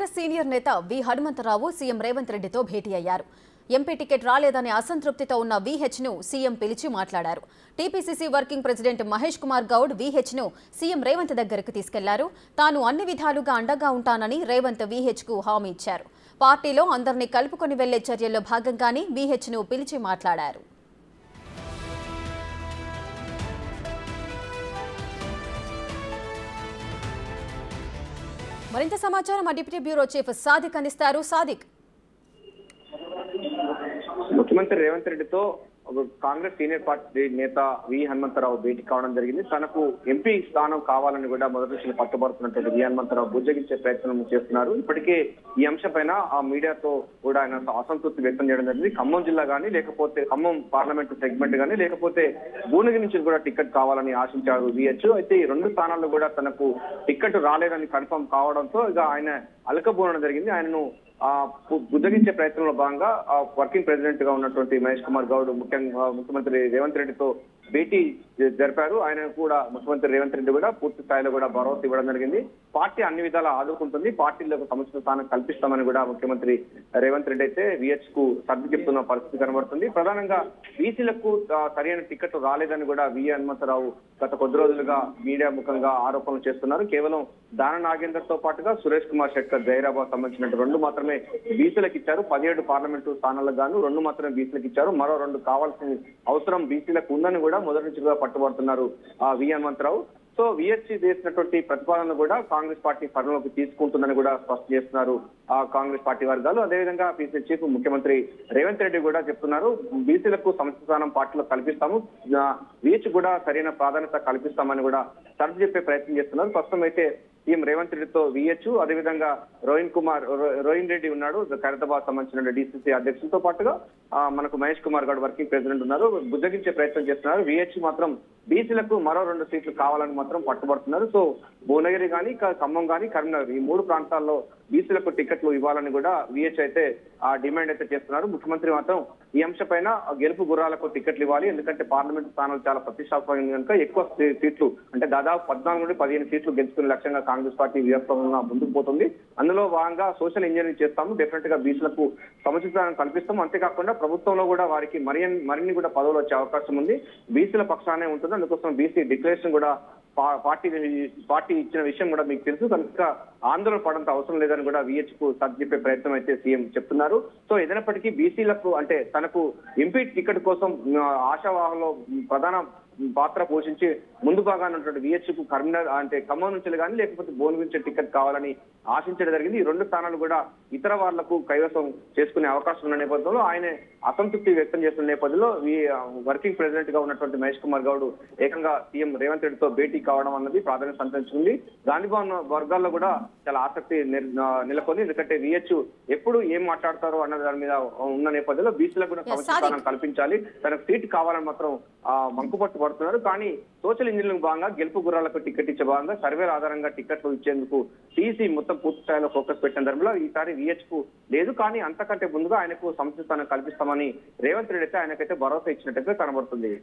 Congress senior నేత వి Hanumantharao CM Revanth రెడ్డితో భేటీ అయ్యారు. ఎంపీ టికెట్ రాలేదనే అసంతృప్తితో ఉన్న విహెచ్ను సీఎం పిలిచి మాట్లాడారు. TPCC working president Mahesh Kumar Goud విహెచ్ను సీఎం రేవంత్ దగ్గరకు తీసుకెళ్లారు. తాను అన్ని విధాలుగా అండగా ఉంటానని రేవంత్ విహెచ్కు హామీ ఇచ్చారు. పార్టీలో అందరినీ కలుపుకొని వెళ్లే చర్యల్లో భాగంగానే విహెచ్ను పిలిచి మాట్లాడారు. మరింత సమాచారం మా డిప్యూటీ బ్యూరో చీఫ్ సాదిక్ అందిస్తారు. సాదిక్, ముఖ్యమంత్రి రేవంత్ రెడ్డితో కాంగ్రెస్ సీనియర్ పార్టీ నేత వి హనుమంతరావు భేటీ కావడం జరిగింది. తనకు ఎంపీ స్థానం కావాలని కూడా మొదటి నుంచి పట్టుబడుతున్నటువంటి వి హనుమంతరావు బుజ్జగించే ప్రయత్నం చేస్తున్నారు. ఇప్పటికే ఈ అంశంపైన ఆ మీడియాతో కూడా ఆయన అసంతృప్తి వ్యక్తం చేయడం జరిగింది. ఖమ్మం జిల్లా గానీ, లేకపోతే ఖమ్మం పార్లమెంటు సెగ్మెంట్ గానీ, లేకపోతే భువనగిరి నుంచి కూడా టికెట్ కావాలని ఆశించారు విహెచ్. అయితే ఈ రెండు స్థానాల్లో కూడా తనకు టికెట్ రాలేదని కన్ఫర్మ్ కావడంతో ఇక ఆయన అలకబోనడం జరిగింది. ఆయనను బుజ్జగించే ప్రయత్నంలో భాగంగా వర్కింగ్ ప్రెసిడెంట్ గా ఉన్నటువంటి మహేష్ కుమార్ గౌడ్ ముఖ్యమంత్రి రేవంత్ రెడ్డితో భేటీ జరిపారు. ఆయన కూడా ముఖ్యమంత్రి రేవంత్ రెడ్డి కూడా పూర్తి స్థాయిలో కూడా భరోసా ఇవ్వడం జరిగింది. పార్టీ అన్ని విధాలా ఆదుకుంటుంది, పార్టీలో సముచిత స్థానం కల్పిస్తామని కూడా ముఖ్యమంత్రి రేవంత్ రెడ్డి అయితే విహెచ్ కు సర్ది చెప్తున్న పరిస్థితి కనబడుతుంది. ప్రధానంగా బీసీలకు సరైన టికెట్ రాలేదని కూడా వి హనుమంతరావు గత కొద్ది రోజులుగా మీడియా ముఖంగా ఆరోపణలు చేస్తున్నారు. కేవలం దాన నాగేందర్ తో పాటుగా సురేష్ కుమార్ షెట్కర్ జైరాబాద్ సంబంధించిన 2 మాత్రమే బీసీలకు ఇచ్చారు. 17 పార్లమెంటు స్థానాలకు గాను 2 మాత్రమే బీసీలకు ఇచ్చారు. మరో 2 కావాల్సిన అవసరం బీసీలకు ఉందని కూడా మొదటి నుంచి కూడా పట్టుబడుతున్నారు వి హనుమంతరావు. సో విహెచ్ చేసినటువంటి ప్రతిపాదనను కూడా కాంగ్రెస్ పార్టీ పరిగణలోకి తీసుకుంటుందని కూడా స్పష్టం చేస్తున్నారు కాంగ్రెస్ పార్టీ వర్గాలు. అదేవిధంగా పీసీ చీఫ్ ముఖ్యమంత్రి రేవంత్ రెడ్డి కూడా చెప్తున్నారు, బీసీలకు సముచిత స్థానం పార్టీలో కల్పిస్తాము, విహెచ్ కూడా సరైన ప్రాధాన్యత కల్పిస్తామని కూడా సర్ది చెప్పే ప్రయత్నం చేస్తున్నారు. ప్రస్తుతం అయితే సీఎం రేవంత్ రెడ్డితో విహెచ్, అదేవిధంగా రోహిన్ రెడ్డి ఉన్నాడు ఖైరతాబాద్ సంబంధించిన డీసీసీ అధ్యక్షులతో పాటుగా మనకు మహేష్ కుమార్ గౌడ్ వర్కింగ్ ప్రెసిడెంట్ ఉన్నారు, బుజ్జగించే ప్రయత్నం చేస్తున్నారు. విహెచ్ మాత్రం బీసీలకు మరో 2 సీట్లు కావాలని మాత్రం పట్టుబడుతున్నారు. సో భువనగిరి కానీ, ఖమ్మం కానీ, కరీంనగర్ ఈ 3 ప్రాంతాల్లో బీసీలకు టికెట్లు ఇవ్వాలని కూడా విహెచ్ అయితే డిమాండ్ అయితే చేస్తున్నారు. ముఖ్యమంత్రి మాత్రం ఈ అంశంపైన గెలుపు గుర్రాలకు టికెట్లు ఇవ్వాలి, ఎందుకంటే పార్లమెంట్ స్థానాలు చాలా ప్రతిష్టాత్మకంగా కనుక ఎక్కువ సీట్లు అంటే దాదాపు 14 నుండి 15 సీట్లు గెలుచుకునే లక్ష్యంగా కాంగ్రెస్ పార్టీ వ్యాప్తంగా ముందుకు పోతుంది. అందులో భాగంగా సోషల్ ఇంజనీరింగ్ చేస్తాము, డెఫినెట్ గా బీసీలకు సముచిత కల్పిస్తాము. అంతేకాకుండా ప్రభుత్వంలో కూడా వారికి మరిన్ని కూడా పదవులు వచ్చే అవకాశం ఉంది. బీసీల పక్షానే ఉంటుంది. అందుకోసం బీసీ డిక్లరేషన్ కూడా పార్టీ ఇచ్చిన విషయం కూడా మీకు తెలుసు కనుక ఆందోళన పడంత అవసరం లేదని కూడా విహెచ్ కు సర్ది చెప్పే ప్రయత్నం అయితే సీఎం చెప్తున్నారు. సో ఏదైనప్పటికీ బీసీలకు అంటే తనకు ఎంపీ టికెట్ కోసం ఆశావాహంలో ప్రధాన పాత్ర పోషించి ముందు భాగాన ఉన్నటువంటి విహెచ్ కు కరీంనగర్ అంటే ఖమ్మం నుంచి కానీ, లేకపోతే భువనగిరి నుంచి టికెట్ కావాలని ఆశించడం జరిగింది. ఈ 2 స్థానాలు కూడా ఇతర వాళ్లకు కైవసం చేసుకునే అవకాశం ఉన్న నేపథ్యంలో ఆయన అసంతృప్తి వ్యక్తం చేస్తున్న నేపథ్యంలో వర్కింగ్ ప్రెసిడెంట్ గా ఉన్నటువంటి మహేష్ కుమార్ గౌడ్ ఏకంగా సీఎం రేవంత్ రెడ్డితో భేటీ కావడం అన్నది ప్రాధాన్యత సంతరించుకుంది. గాంధీభవన్ వర్గాల్లో కూడా చాలా ఆసక్తి నెలకొంది. ఎందుకంటే విహెచ్ ఎప్పుడు ఏం మాట్లాడతారో అన్న దాని మీద ఉన్న నేపథ్యంలో బీసీలకు కూడా సముచిత స్థానం కల్పించాలి, తనకు సీట్ కావాలని మాత్రం మంకుపట్టు పడుతున్నారు. కానీ సోషల్ ఇంజనీరింగ్ భాగంగా గెలుపు గుర్రాలకు టికెట్ ఇచ్చే భాగంగా సర్వేల ఆధారంగా టికెట్లు ఇచ్చేందుకు టీసీ మొత్తం పూర్తి స్థాయిలో ఫోకస్ పెట్టిన ధర్మంలో ఈసారి విహెచ్ కు లేదు, కానీ అంతకంటే ముందుగా ఆయనకు సముచిత స్థానం కల్పిస్తామని రేవంత్ రెడ్డి అయితే ఆయనకైతే భరోసా ఇచ్చినట్టుగా కనబడుతుంది.